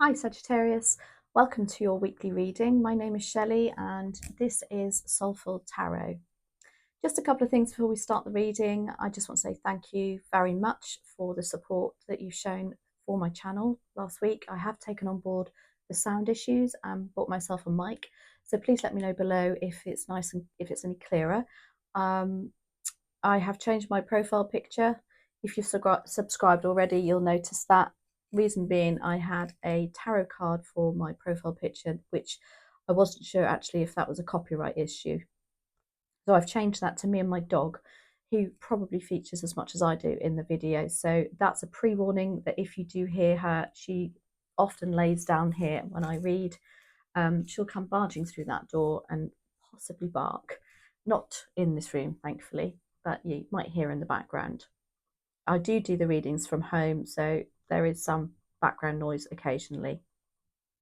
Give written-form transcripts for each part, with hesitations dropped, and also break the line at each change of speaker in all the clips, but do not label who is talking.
Hi Sagittarius, welcome to your weekly reading. My name is Shelley and this is Soulful Tarot. Just a couple of things before we start the reading. I just want to say thank you very much for the support that you've shown for my channel last week. I have taken on board the sound issues and bought myself a mic, so please let me know below if it's nice and if it's any clearer. I have changed my profile picture. If you've subscribed already, you'll notice that. Reason being, I had a tarot card for my profile picture, which I wasn't sure actually if that was a copyright issue. So I've changed that to me and my dog, who probably features as much as I do in the video. So that's a pre-warning that if you do hear her, she often lays down here when I read. She'll come barging through that door and possibly bark. Not in this room, thankfully, but you might hear in the background. I do the readings from home, so there is some background noise occasionally.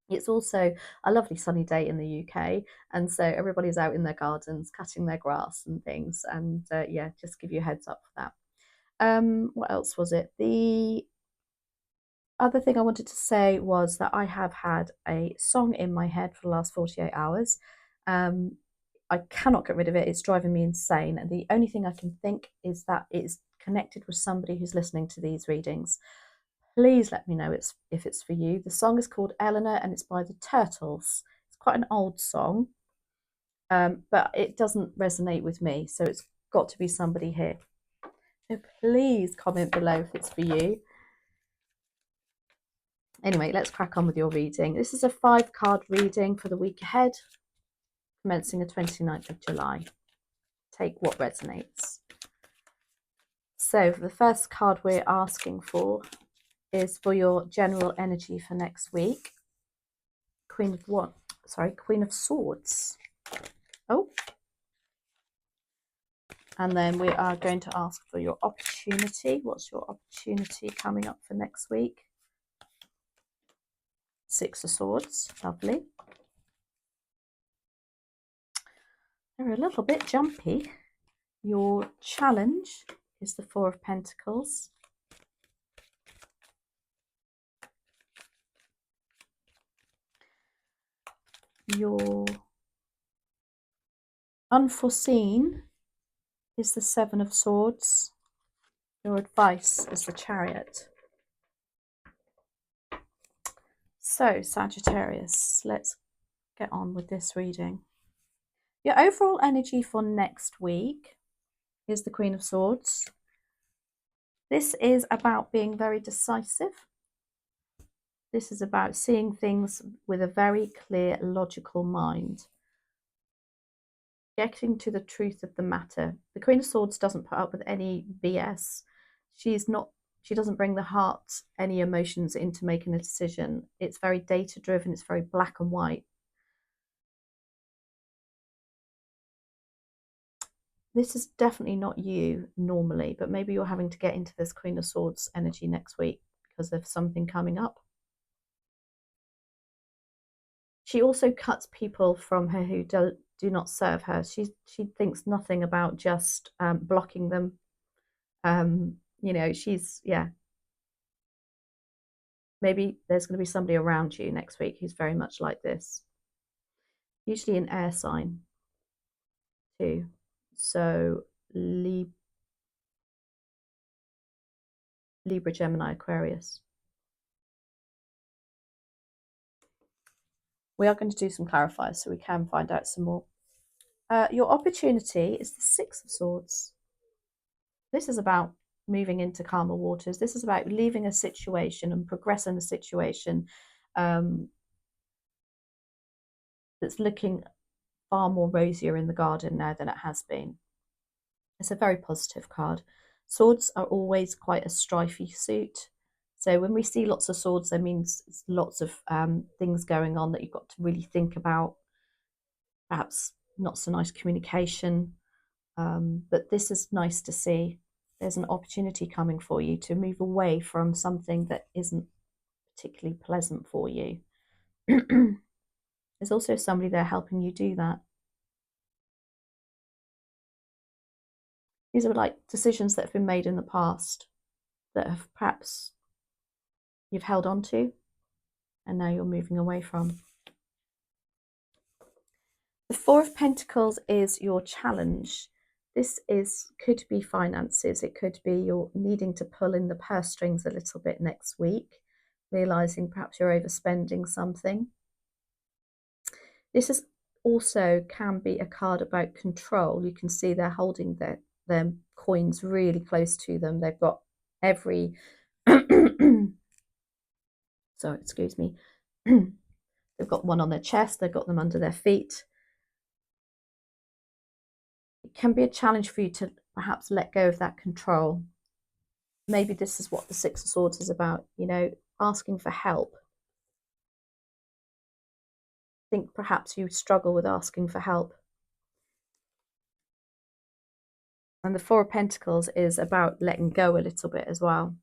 It's also a lovely sunny day in the UK, and so everybody's out in their gardens cutting their grass and things, and yeah, just give you a heads up for that. What else was it? The other thing I wanted to say was that I have had a song in my head for the last 48 hours. I cannot get rid of it. It's driving me insane. And the only thing I can think is that it's connected with somebody who's listening to these readings. Please let me know if it's for you. The song is called Eleanor and it's by the Turtles. It's quite an old song, but it doesn't resonate with me. So it's got to be somebody here. So please comment below if it's for you. Anyway, let's crack on with your reading. This is a 5-card reading for the week ahead, commencing the 29th of July. Take what resonates. So the first card we're asking for is for your general energy for next week. Queen of Swords. Oh. And then we are going to ask for your opportunity. What's your opportunity coming up for next week? 6 of Swords. Lovely. They're a little bit jumpy. Your challenge is the 4 of Pentacles. Your unforeseen is the 7 of Swords. Your advice is the Chariot. So, Sagittarius, let's get on with this reading. Your overall energy for next week is the Queen of Swords. This is about being very decisive. This is about seeing things with a very clear, logical mind. Getting to the truth of the matter. The Queen of Swords doesn't put up with any BS. She doesn't bring the heart, any emotions into making a decision. It's very data driven. It's very black and white. This is definitely not you normally, but maybe you're having to get into this Queen of Swords energy next week because of something coming up. She also cuts people from her who do not serve her. She thinks nothing about just blocking them. You know, yeah. Maybe there's going to be somebody around you next week who's very much like this. Usually an air sign too. So Libra, Gemini, Aquarius. We are going to do some clarifiers so we can find out some more. Your opportunity is the 6 of Swords. This is about moving into calmer waters. This is about leaving a situation and progressing a situation that's looking far more rosier in the garden now than it has been. It's a very positive card. Swords are always quite a strifey suit. So when we see lots of swords, that means it's lots of things going on that you've got to really think about. Perhaps not so nice communication. But this is nice to see. There's an opportunity coming for you to move away from something that isn't particularly pleasant for you. There's also somebody there helping you do that. These are like decisions that have been made in the past that have perhaps you've held on to, and now you're moving away from. The Four of Pentacles is your challenge. This could be finances. It could be you're needing to pull in the purse strings a little bit next week, realizing perhaps you're overspending something. This is also can be a card about control. You can see they're holding their coins really close to them. They've got every sorry, excuse me. They've got one on their chest, they've got them under their feet. It can be a challenge for you to perhaps let go of that control. Maybe this is what the Six of Swords is about, you know, asking for help. I think perhaps you struggle with asking for help. And the Four of Pentacles is about letting go a little bit as well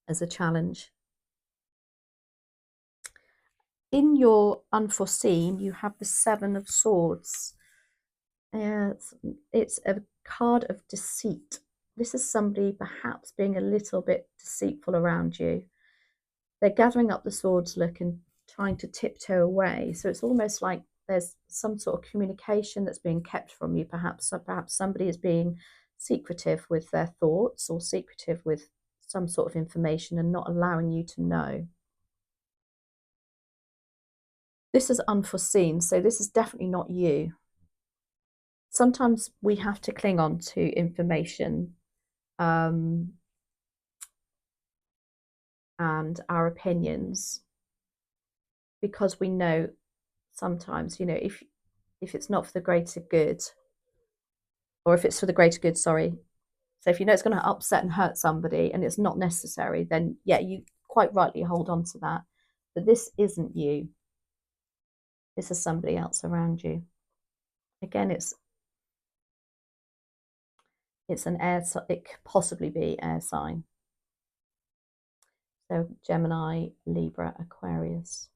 as a challenge. In your unforeseen, you have the Seven of Swords. It's a card of deceit. This is somebody perhaps being a little bit deceitful around you. They're gathering up the swords, look, and trying to tiptoe away. So it's almost like there's some sort of communication that's being kept from you. Perhaps somebody is being secretive with their thoughts or secretive with some sort of information and not allowing you to know. This is unforeseen, so this is definitely not you. Sometimes we have to cling on to information and our opinions because we know sometimes, you know, if it's not for the greater good, or if it's for the greater good, sorry. So if you know it's going to upset and hurt somebody and it's not necessary, then yeah, you quite rightly hold on to that. But this isn't you. This is somebody else around you. Again, it's an air, it could possibly be air sign. So Gemini, Libra, Aquarius.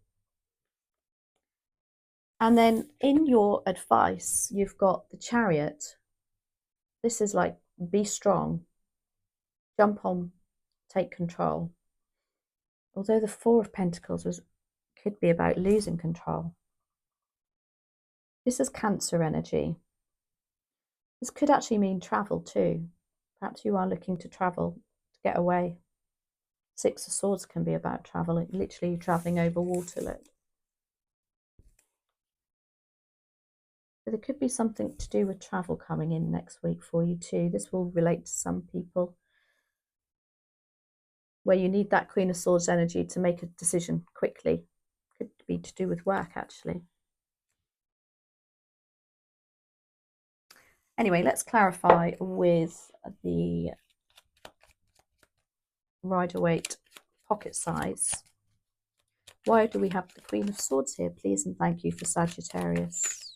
And then in your advice, you've got the Chariot. This is like, be strong, jump on, take control. Although the Four of Pentacles could be about losing control. This is Cancer energy. This could actually mean travel too. Perhaps you are looking to travel, to get away. Six of Swords can be about travel, literally traveling over water. Look. So there could be something to do with travel coming in next week for you too. This will relate to some people where you need that Queen of Swords energy to make a decision quickly. Could be to do with work actually. Anyway, let's clarify with the Rider-Waite pocket size. Why do we have the Queen of Swords here, please? And thank you for Sagittarius.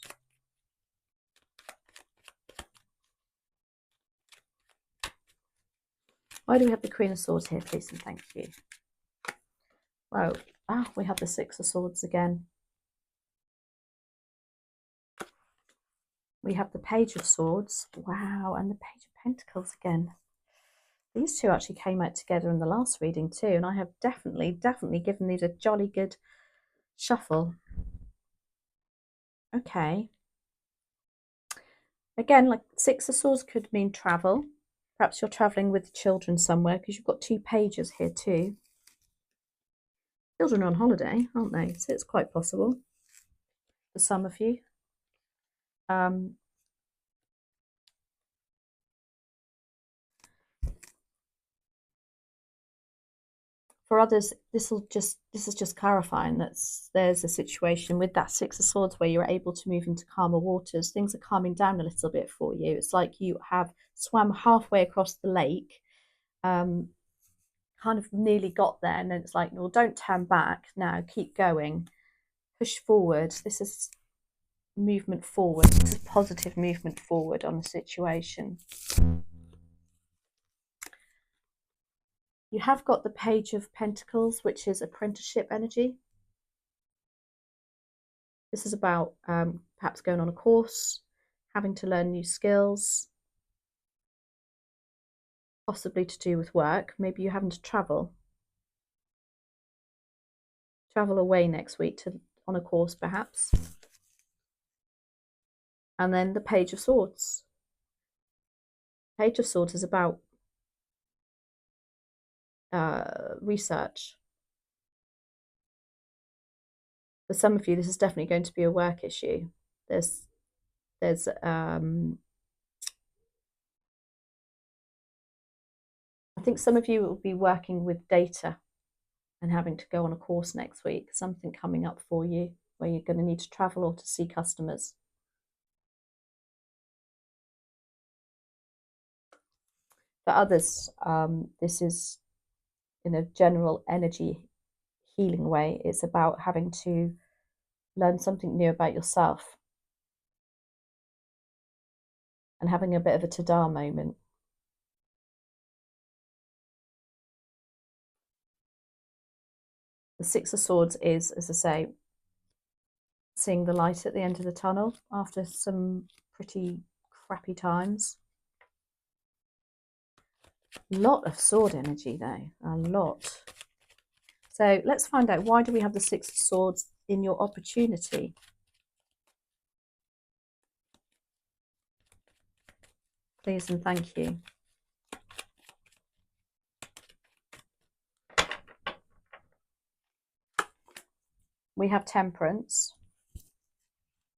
Why do we have the Queen of Swords here, please? And thank you. Wow. We have the Six of Swords again. We have the Page of Swords. Wow. And the Page of Pentacles again. These two actually came out together in the last reading too. And I have definitely given these a jolly good shuffle. Okay. Again, like Six of Swords could mean travel. Perhaps you're traveling with children somewhere because you've got two pages here too. Children are on holiday, aren't they? So it's quite possible for some of you. For others, this is just clarifying that there's a situation with that Six of Swords where you're able to move into calmer waters. Things are calming down a little bit for you. It's like you have swam halfway across the lake, kind of nearly got there, and then it's like, well, don't turn back now, keep going, push forward. This is movement forward. This is positive movement forward on a situation. You have got the Page of Pentacles, which is apprenticeship energy. This is about perhaps going on a course, having to learn new skills, possibly to do with work. Maybe you're having to travel. travel away next week on a course perhaps. And then the Page of Swords. Page of Swords is about research. For some of you, this is definitely going to be a work issue. There's I think some of you will be working with data and having to go on a course next week, something coming up for you where you're going to need to travel or to see customers. For others, this is in a general energy healing way. It's about having to learn something new about yourself and having a bit of a ta-da moment. The Six of Swords is, as I say, seeing the light at the end of the tunnel after some pretty crappy times. Lot of sword energy though, a lot. So let's find out, why do we have the Six of Swords in your opportunity? Please and thank you. We have Temperance,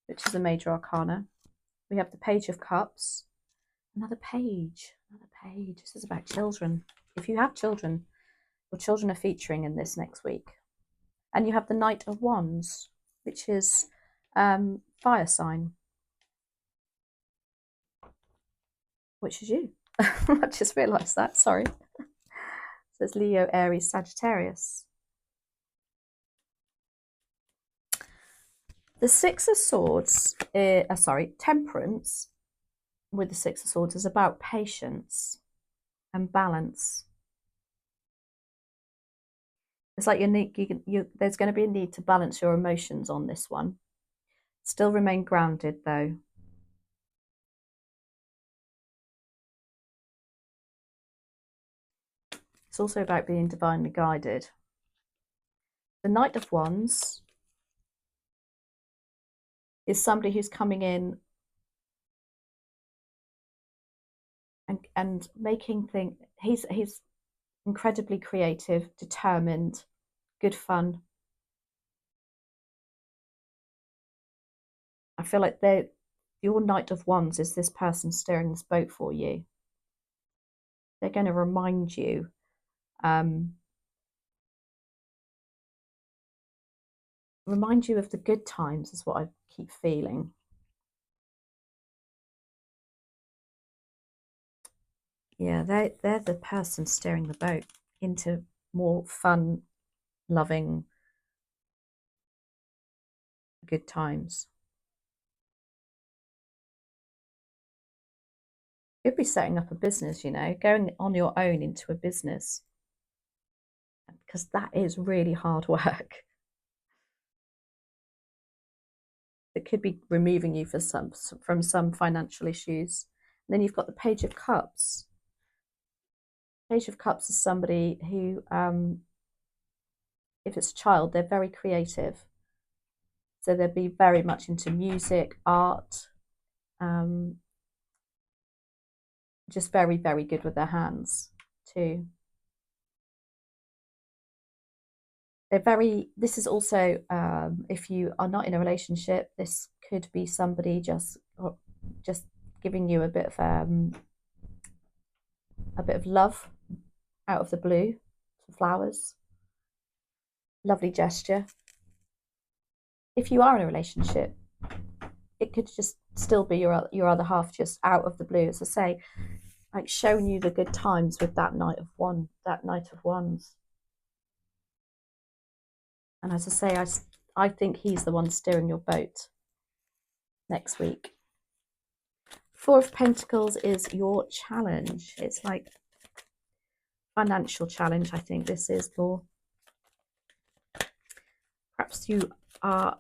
which is a major arcana. We have the Page of Cups. Another page. This is about children. If you have children, your children are featuring in this next week. And you have the Knight of Wands, which is fire sign, which is you. I just realised that, sorry. It says Leo, Aries, Sagittarius. The Six of Swords, Temperance with the Six of Swords is about patience and balance. It's like there's going to be a need to balance your emotions on this one. Still remain grounded though. It's also about being divinely guided. The Knight of Wands is somebody who's coming in and making things. He's incredibly creative, determined, good fun. I feel like your Knight of Wands is this person steering this boat for you. They're going to remind you of the good times, is what I keep feeling. Yeah, they're the person steering the boat into more fun, loving, good times. You'd be setting up a business, you know, going on your own into a business, because that is really hard work. It could be removing you from some financial issues. And then you've got the Page of Cups. Page of Cups is somebody who, if it's a child, they're very creative. So they'll be very much into music, art, just very, very good with their hands too. This is also, if you are not in a relationship, this could be somebody just giving you a bit of love out of the blue, some flowers, lovely gesture. If you are in a relationship, it could just still be your other half just out of the blue, as I say, like showing you the good times with that Knight of Wands. And as I say, I think he's the one steering your boat next week. Four of Pentacles is your challenge. It's like financial challenge, I think this is for. Perhaps you are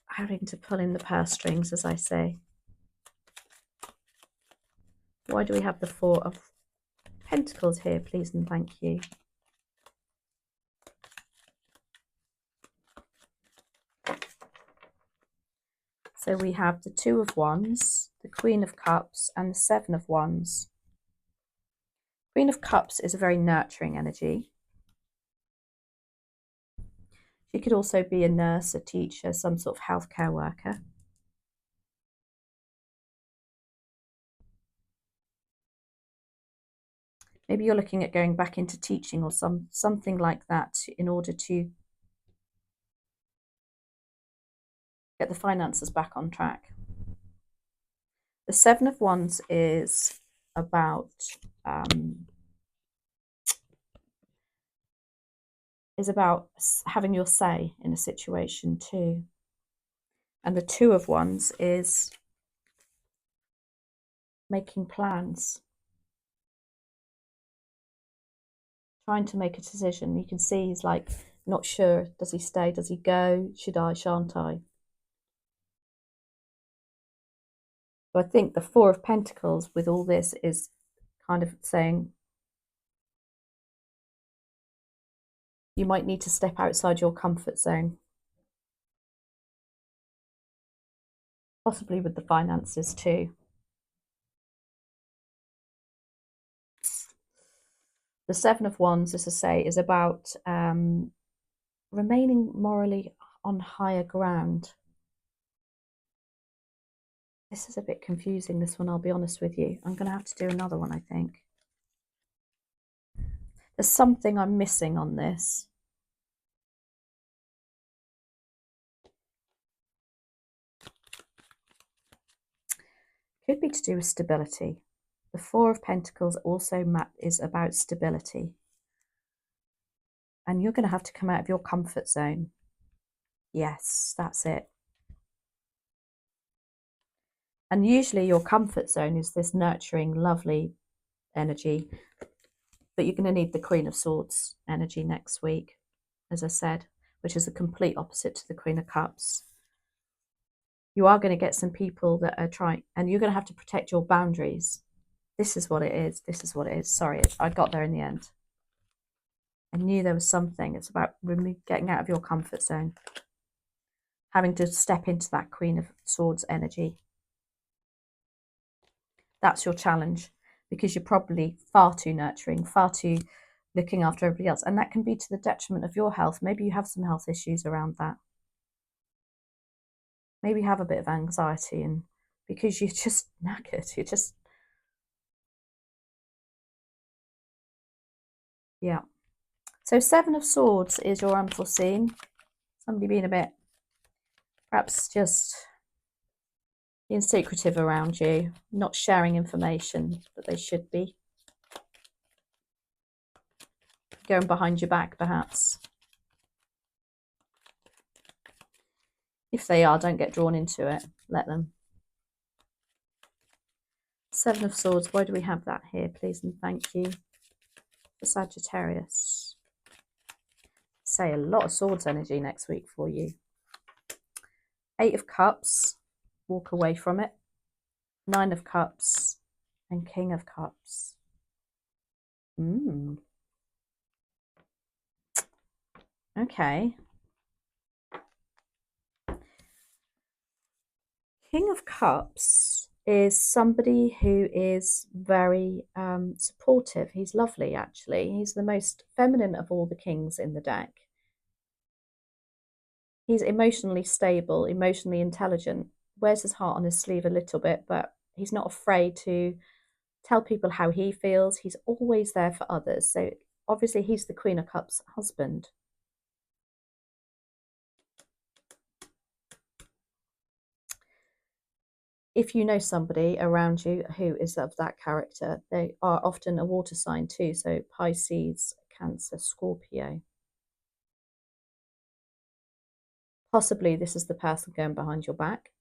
having to pull in the purse strings, as I say. Why do we have the Four of Pentacles here, please and thank you? So we have the Two of Wands, the Queen of Cups, and the Seven of Wands. Queen of Cups is a very nurturing energy. She could also be a nurse, a teacher, some sort of healthcare worker. Maybe you're looking at going back into teaching or something like that in order to get the finances back on track. The Seven of Wands is about having your say in a situation too. And the Two of Wands is making plans, trying to make a decision. You can see he's like not sure. Does he stay? Does he go? Should I? Shan't I? So I think the Four of Pentacles with all this is kind of saying you might need to step outside your comfort zone. Possibly with the finances too. The Seven of Wands, as I say, is about remaining morally on higher ground. This is a bit confusing, this one, I'll be honest with you. I'm going to have to do another one, I think. There's something I'm missing on this. Could be to do with stability. The Four of Pentacles also is about stability. And you're going to have to come out of your comfort zone. Yes, that's it. And usually your comfort zone is this nurturing, lovely energy. But you're going to need the Queen of Swords energy next week, as I said, which is a complete opposite to the Queen of Cups. You are going to get some people that are trying, and you're going to have to protect your boundaries. This is what it is. This is what it is. Sorry, I got there in the end. I knew there was something. It's about getting out of your comfort zone, having to step into that Queen of Swords energy. That's your challenge, because you're probably far too nurturing, far too looking after everybody else. And that can be to the detriment of your health. Maybe you have some health issues around that. Maybe you have a bit of anxiety, and because you're just knackered, you're just, yeah. So Seven of Swords is your unforeseen. Somebody being a bit, perhaps just being secretive around you, not sharing information that they should be. Going behind your back, perhaps. If they are, don't get drawn into it. Let them. Seven of Swords, why do we have that here, please and thank you? For Sagittarius. Say a lot of Swords energy next week for you. Eight of Cups, walk away from it. Nine of Cups and King of Cups. Okay. King of Cups is somebody who is very supportive. He's lovely, actually. He's the most feminine of all the kings in the deck. He's emotionally stable, emotionally intelligent, wears his heart on his sleeve a little bit, but he's not afraid to tell people how he feels. He's always there for others. So obviously he's the Queen of Cups husband. If you know somebody around you who is of that character, they are often a water sign too. So Pisces, Cancer, Scorpio. Possibly this is the person going behind your back.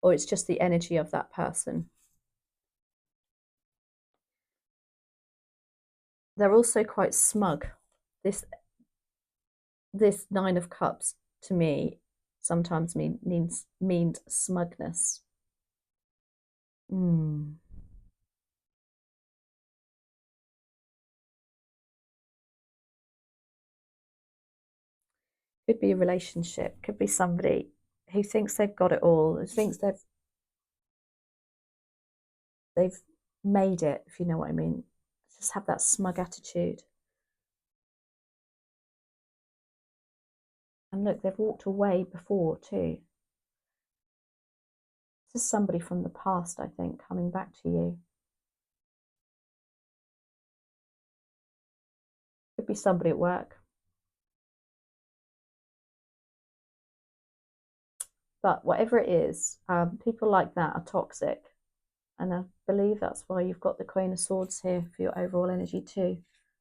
Or it's just the energy of that person. They're also quite smug. This Nine of Cups to me sometimes means smugness. Could be a relationship, could be somebody who thinks they've got it all, who thinks they've made it, if you know what I mean. Just have that smug attitude. And look, they've walked away before too. This is somebody from the past, I think, coming back to you. Could be somebody at work. But whatever it is, people like that are toxic. And I believe that's why you've got the Queen of Swords here for your overall energy too.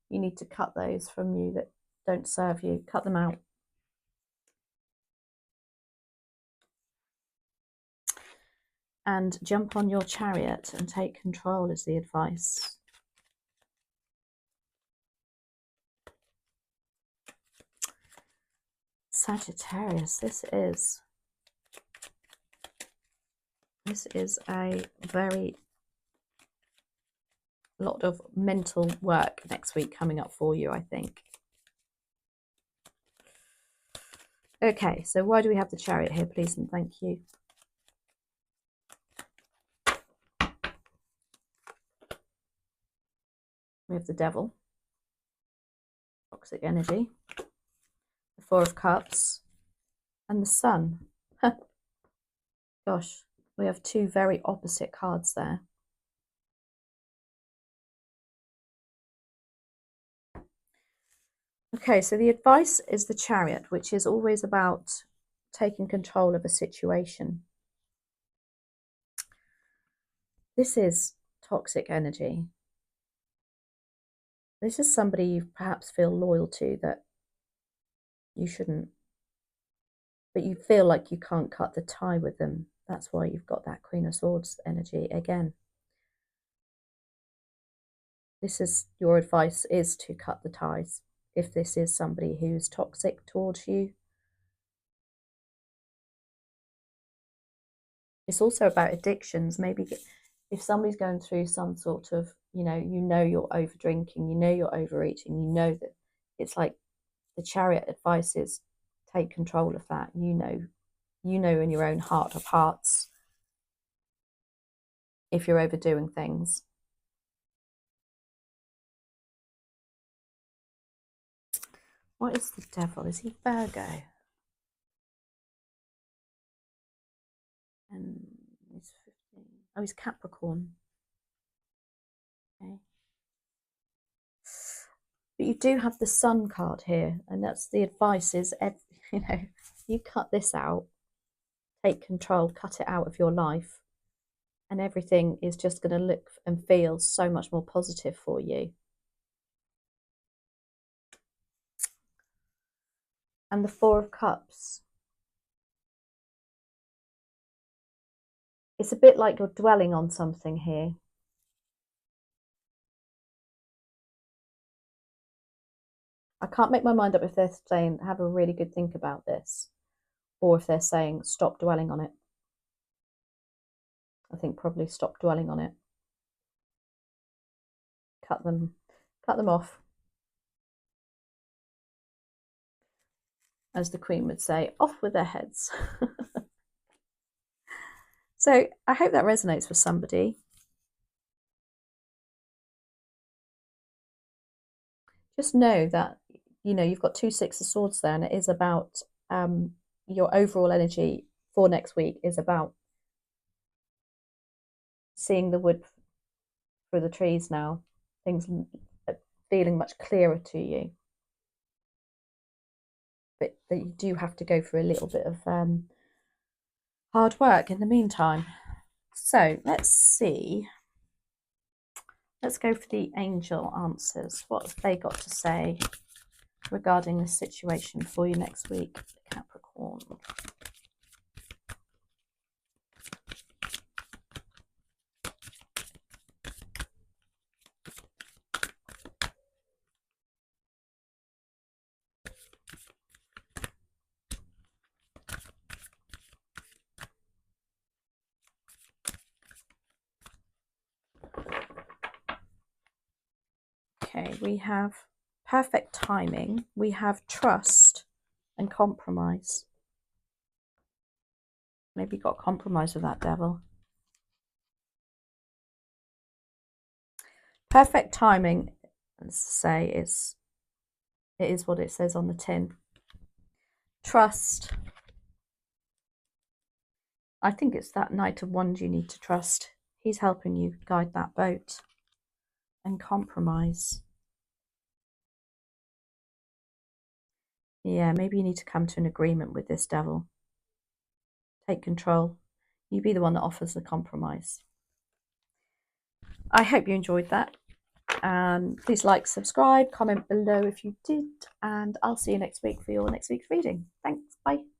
You need to cut those from you that don't serve you. Cut them out. And jump on your chariot and take control is the advice. Sagittarius, this is a very lot of mental work next week coming up for you, I think. Okay, so why do we have the Chariot here, please and thank you? We have the Devil, toxic energy, the Four of Cups, and the Sun. Gosh, we have two very opposite cards there. Okay, so the advice is the Chariot, which is always about taking control of a situation. This is toxic energy. This is somebody you perhaps feel loyal to that you shouldn't, but you feel like you can't cut the tie with them. That's why you've got that Queen of Swords energy again. This is your advice, is to cut the ties. If this is somebody who's toxic towards you. It's also about addictions. Maybe if somebody's going through some sort of, you know you're over drinking, you know you're overeating, you know that it's like the Chariot advice is take control of that. You know in your own heart of hearts if you're overdoing things. What is the Devil? Is he Virgo? And he's 15. Oh, he's Capricorn. Okay. But you do have the Sun card here, and that's the advice is, you cut this out, take control, cut it out of your life, and everything is just going to look and feel so much more positive for you. And the Four of Cups. It's a bit like you're dwelling on something here. I can't make my mind up if they're saying have a really good think about this, or if they're saying stop dwelling on it. I think probably stop dwelling on it. Cut them off. As the Queen would say, off with their heads. So I hope that resonates with somebody. Just know that, you've got two Six of Swords there, and it is about your overall energy for next week is about seeing the wood through the trees now, things feeling much clearer to you. But that you do have to go through a little bit of hard work in the meantime. So let's see. Let's go for the angel answers. What have they got to say regarding this situation for you next week, Capricorn? Okay, we have perfect timing, we have trust, and compromise. Maybe you got compromise with that devil. Perfect timing, let's say, it is what it says on the tin. Trust. I think it's that Knight of Wands you need to trust. He's helping you guide that boat. And compromise. Yeah, maybe you need to come to an agreement with this devil. Take control. You be the one that offers the compromise. I hope you enjoyed that. And please like, subscribe, comment below if you did. And I'll see you next week for your next week's reading. Thanks. Bye.